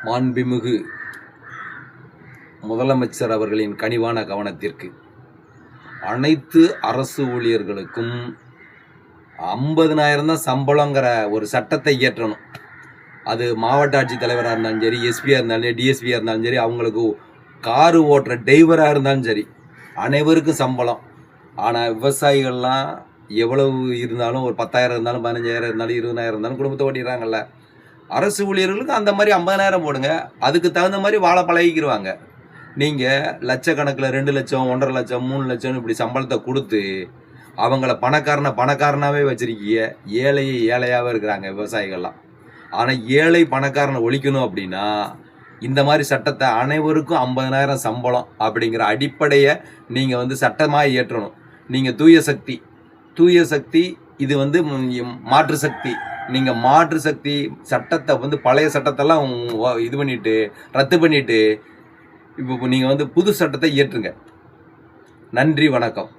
மாண்புமிகு முதலமைச்சர் அவர்களின் கனிவான கவனத்திற்கு அனைத்து அரசு ஊழியர்களுக்கும் 50,000 தான் சம்பளங்கிற ஒரு சட்டத்தை இயற்றணும். அது மாவட்ட ஆட்சித்தலைவராக இருந்தாலும் சரி, எஸ்பியாக இருந்தாலும் சரி, டிஎஸ்பியாக இருந்தாலும் சரி, அவங்களுக்கு காரு ஓட்டுற டிரைவராக இருந்தாலும் சரி, அனைவருக்கும் சம்பளம். ஆனால் விவசாயிகள்லாம் எவ்வளவு இருந்தாலும் ஒரு 10,000 இருந்தாலும் 15,000 இருந்தாலும் 20,000 இருந்தாலும் குடும்பத்தை ஓட்டிடுறாங்கல்ல. அரசு ஊழியர்களுக்கு அந்த மாதிரி 50,000 போடுங்க. அதுக்கு தகுந்த மாதிரி வாழ பழகிக்கிடுவாங்க. நீங்கள் லட்சக்கணக்கில் 2 லட்சம் 1,50,000 3 லட்சம்னு இப்படி சம்பளத்தை கொடுத்து அவங்கள பணக்காரனாகவே வச்சுருக்கீங்க. ஏழையை ஏழையாகவே இருக்கிறாங்க விவசாயிகள்லாம். ஆனால் ஏழை பணக்காரனை ஒழிக்கணும் அப்படின்னா இந்த மாதிரி சட்டத்தை அனைவருக்கும் 50,000 சம்பளம் அப்படிங்கிற அடிப்படையை நீங்கள் சட்டமாக இயற்றணும். நீங்கள் தூய சக்தி இது மாற்று சக்தி. நீங்கள் மாற்று சக்தி சட்டத்தை பழைய சட்டத்தெல்லாம் இது பண்ணிட்டு ரத்து பண்ணிட்டு இப்போ நீங்கள் புது சட்டத்தை இயற்றுங்க. நன்றி, வணக்கம்.